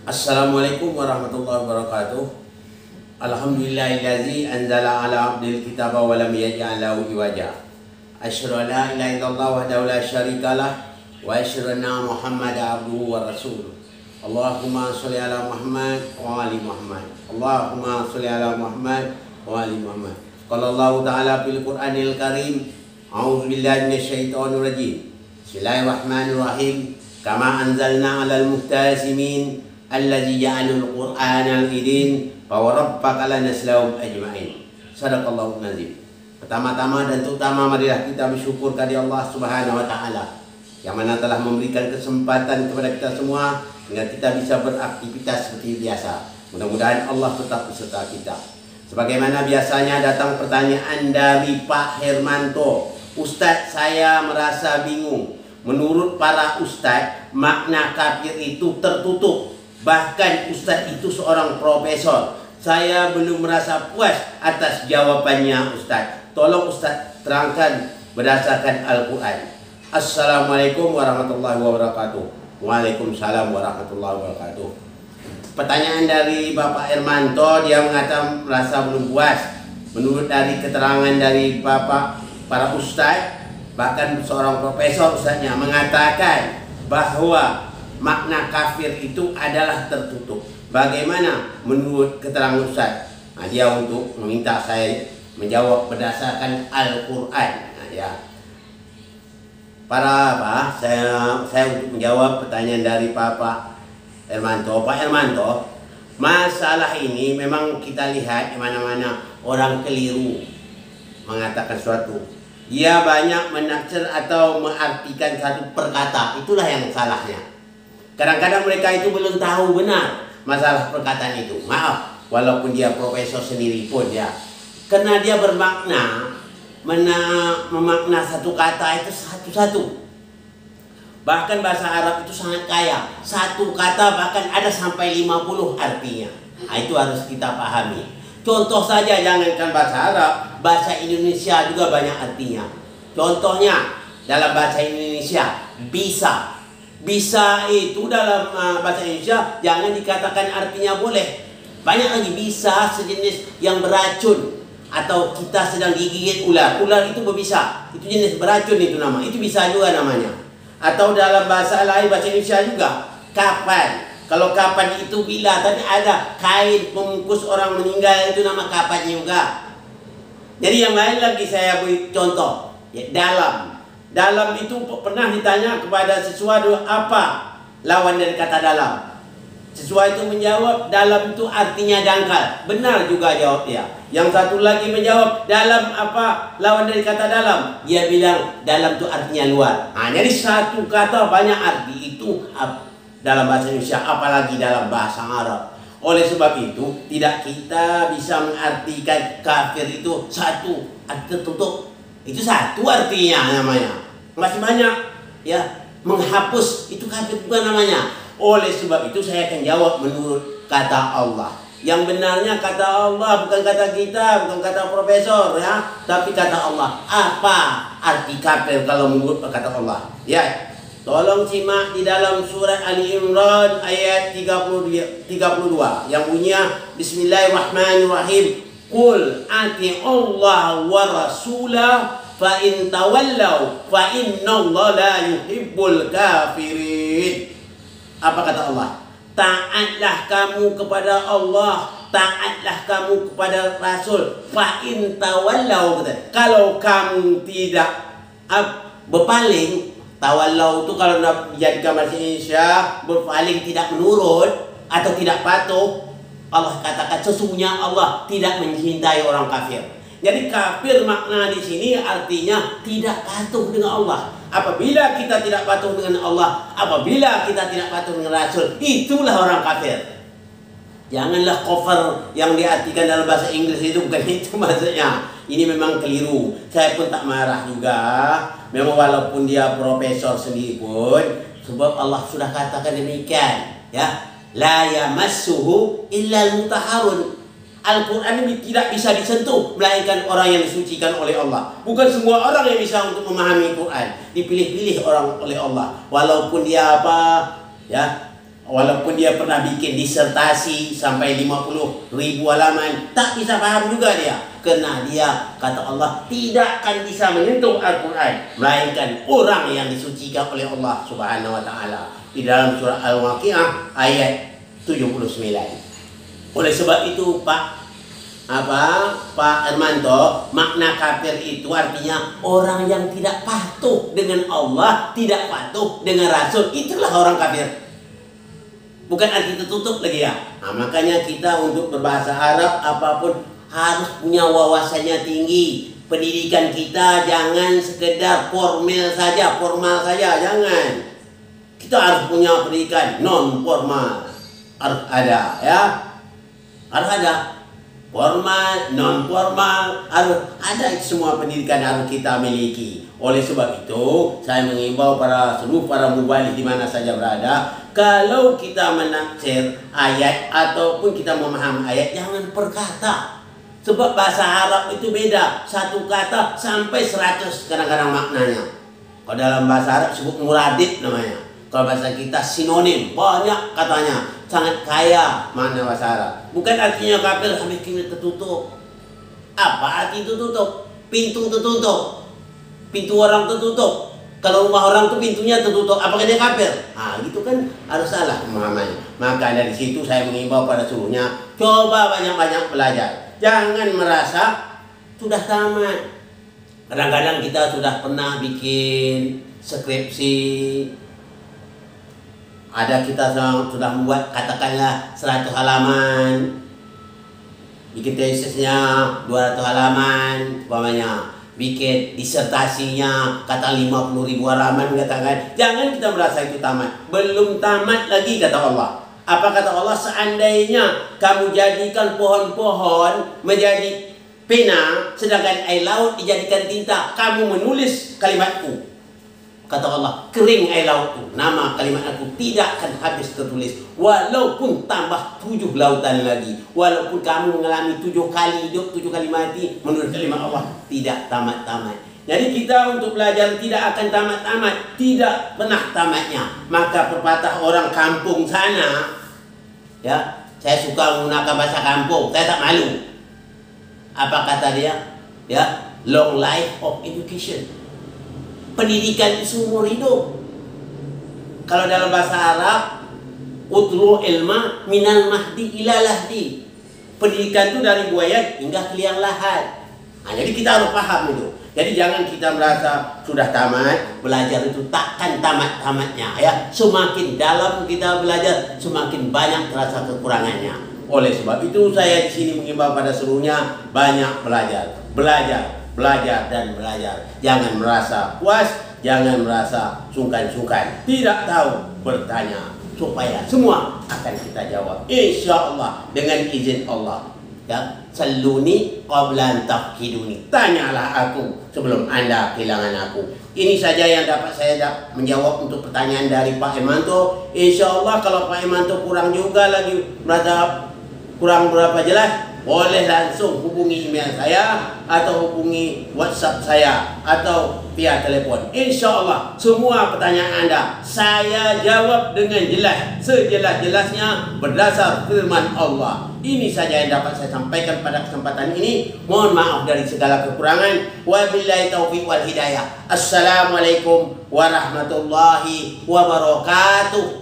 Assalamualaikum warahmatullahi wabarakatuh. Alhamdulillahillazi anzala ala abdil kitaba wa lam yaj'al lahu iwaja. Asyhadu an la ilaha illallah wahdahu la syarikalah wa asyhadu anna Muhammadan abduhu wa rasuluh. Allahumma sholli ala Muhammad wa ali Muhammad. Allahumma sholli ala Muhammad wa ali Muhammad. Qala Allah ta'ala fil Qur'anil Karim, a'udzu billahi minasyaitonir rajim. Bismillahirrahmanirrahim. Kama anzalna 'alal muhtasimin allazi ja'alul Qur'anal idin fa rabbaka lanaslahum ajma'in. Sadaqallahu nazim. Pertama-tama dan terutama marilah kita bersyukur kepada Allah Subhanahu wa taala yang mana telah memberikan kesempatan kepada kita semua sehingga kita bisa beraktivitas seperti biasa. Mudah-mudahan Allah tetap beserta kita. Sebagaimana biasanya datang pertanyaan dari Pak Hermanto. Ustadz, saya merasa bingung. Menurut para ustadz, makna kafir itu tertutup. Bahkan ustadz itu seorang profesor. Saya belum merasa puas atas jawabannya ustadz. Tolong ustadz terangkan berdasarkan Al-Quran. Assalamualaikum warahmatullahi wabarakatuh. Waalaikumsalam warahmatullahi wabarakatuh. Pertanyaan dari Bapak Hermanto, dia mengatakan merasa belum puas. Menurut dari keterangan dari Bapak para ustadz, bahkan seorang profesor ustadznya mengatakan bahwa makna kafir itu adalah tertutup. Bagaimana menurut keterangan ustadz? Nah, dia untuk meminta saya menjawab berdasarkan Al-Quran. Nah, ya. Saya untuk menjawab pertanyaan dari Pak Hermanto. Pak Hermanto, masalah ini memang kita lihat di mana-mana orang keliru mengatakan suatu. Dia banyak menafsir atau mengartikan satu perkata. Itulah yang salahnya. Kadang-kadang mereka itu belum tahu benar masalah perkataan itu. Maaf, walaupun dia profesor sendiri pun ya. Karena dia bermakna memakna satu kata itu satu-satu. Bahkan bahasa Arab itu sangat kaya. Satu kata bahkan ada sampai 50 artinya. Nah, itu harus kita pahami. Contoh saja, jangankan bahasa Arab, bahasa Indonesia juga banyak artinya. Contohnya dalam bahasa Indonesia, bisa. Bisa itu dalam bahasa Indonesia jangan dikatakan artinya boleh. Banyak lagi bisa sejenis yang beracun. Atau kita sedang digigit ular. Ular itu berbisa. Itu jenis beracun itu nama. Itu bisa juga namanya. Atau dalam bahasa lain, bahasa Indonesia juga, kapan. Kalau kapan itu bila, tadi ada kain pembungkus orang meninggal itu nama kapan juga. Jadi yang lain lagi saya beri contoh. Ya, dalam. Dalam itu pernah ditanya kepada sesuatu apa lawan dari kata dalam. Siswa itu menjawab dalam itu artinya dangkal. Benar juga jawab dia. Yang satu lagi menjawab dalam apa lawan dari kata dalam. Dia bilang dalam itu artinya luar. Nah, jadi satu kata banyak arti itu dalam bahasa Indonesia, apalagi dalam bahasa Arab. Oleh sebab itu tidak kita bisa mengartikan kafir itu satu arti tertutup. Itu satu artinya namanya. Masih banyak ya, menghapus itu kafir bukan namanya. Oleh sebab itu saya akan jawab menurut kata Allah. Yang benarnya kata Allah, bukan kata kita, bukan kata profesor ya, tapi kata Allah. Apa arti kafir kalau menurut kata Allah? Ya, tolong simak di dalam surat Ali Imran ayat 32 yang bunyinya Bismillahirrahmanirrahim. Qul ati Allah wa rasulah fa in tawallaw fa innallaha la yuhibbul kafirin. Apa kata Allah? Taatlah kamu kepada Allah, taatlah kamu kepada Rasul. Fa in tawallaw, kalau kamu tidak berpaling, tawallau itu kalau dijadikan bahasa Indonesia berpaling, tidak menurut atau tidak patuh, Allah katakan sesungguhnya Allah tidak mencintai orang kafir. Jadi kafir makna di sini artinya tidak patuh dengan Allah. Apabila kita tidak patuh dengan Allah, apabila kita tidak patuh dengan Rasul, itulah orang kafir. Janganlah kafir yang diartikan dalam bahasa Inggris itu, bukan itu maksudnya. Ini memang keliru. Saya pun tak marah juga. Memang walaupun dia profesor sendiri pun, sebab Allah sudah katakan demikian, ya. La yamassuhu illa al-mutahharun. Al-Quran ini tidak bisa disentuh melainkan orang yang disucikan oleh Allah. Bukan semua orang yang bisa untuk memahami Quran. Dipilih-pilih orang oleh Allah. Walaupun dia apa, ya, Walaupun dia pernah bikin disertasi sampai 50.000 halaman, tak bisa paham juga dia. Karena dia, kata Allah, tidak akan bisa menyentuh Al-Quran melainkan orang yang disucikan oleh Allah Subhanahu wa Ta'ala. Di dalam surah Al-Waqi'ah ayat 79. Oleh sebab itu Pak Hermanto, makna kafir itu artinya orang yang tidak patuh dengan Allah, tidak patuh dengan Rasul. Itulah orang kafir. Bukan arti tertutup lagi ya. Nah, makanya kita untuk berbahasa Arab apapun harus punya wawasannya tinggi. Pendidikan kita jangan sekedar formal saja, jangan. Kita harus punya pendidikan non formal. Harus ada ya. Harus ada. Formal, non formal, harus ada, semua pendidikan harus kita miliki. Oleh sebab itu, saya mengimbau seluruh para mubalik di mana saja berada, kalau kita menafsir ayat ataupun kita memahami ayat, jangan per kata. Sebab bahasa Arab itu beda, satu kata sampai 100 kadang-kadang maknanya. Kalau dalam bahasa Arab sebut muradif namanya. Kalau bahasa kita sinonim, banyak katanya, sangat kaya makna bahasa Arab. Bukan artinya kafir habis kita tertutup. Apa arti tertutup? Pintu tertutup. Pintu orang tertutup. Kalau rumah orang tuh pintunya tertutup, apakah dia kafir? Ah, gitu kan harus salah pemahamannya. Maka dari situ saya mengimbau pada seluruhnya, coba banyak-banyak belajar. Jangan merasa sudah tamat. Kadang-kadang kita sudah pernah bikin skripsi. Ada kita sudah membuat katakanlah 100 halaman. Bikin tesisnya 200 halaman, umpamanya. Bikin disertasinya kata 50.000 halaman katakan. Jangan kita merasa itu tamat. Belum tamat lagi kata Allah. Apa kata Allah? Seandainya kamu jadikan pohon-pohon menjadi pena, sedangkan air laut dijadikan tinta, kamu menulis kalimatku. Kata Allah, kering air laut itu, nama kalimat aku tidak akan habis tertulis. Walaupun tambah 7 lautan lagi, walaupun kamu mengalami 7 kali hidup, 7 kali mati, menurut kalimat Allah tidak tamat-tamat. Jadi kita untuk belajar tidak akan tamat-tamat, tidak pernah tamatnya. Maka pepatah orang kampung sana, ya, saya suka menggunakan bahasa kampung, saya tak malu. Apa kata dia? Ya, long life of education. Pendidikan seumur hidup. Kalau dalam bahasa Arab, utlu ilma minal mahdi ila lahdi. Pendidikan itu dari buaya hingga ke liang lahat. Nah, jadi kita harus paham itu. Jadi jangan kita merasa sudah tamat, belajar itu takkan tamat-tamatnya ya. Semakin dalam kita belajar, semakin banyak terasa kekurangannya. Oleh sebab itu saya di sini mengimbau pada seluruhnya banyak belajar, belajar dan belajar. Jangan merasa puas, jangan merasa sungkan-sungkan. Tidak tahu, bertanya supaya semua akan kita jawab. Insya Allah dengan izin Allah. Ya, saluni qabla tafkiduni. Tanyalah aku sebelum Anda kehilangan aku. Ini saja yang dapat saya menjawab untuk pertanyaan dari Pak Hermanto. Insya Allah kalau Pak Hermanto kurang juga lagi merasa kurang berapa jelas, boleh langsung hubungi email saya atau hubungi WhatsApp saya atau via telepon. Insya Allah semua pertanyaan Anda saya jawab dengan jelas, sejelas-jelasnya berdasar firman Allah. Ini saja yang dapat saya sampaikan pada kesempatan ini. Mohon maaf dari segala kekurangan. Wabillahi taufiq wal hidayah. Assalamualaikum warahmatullahi wabarakatuh.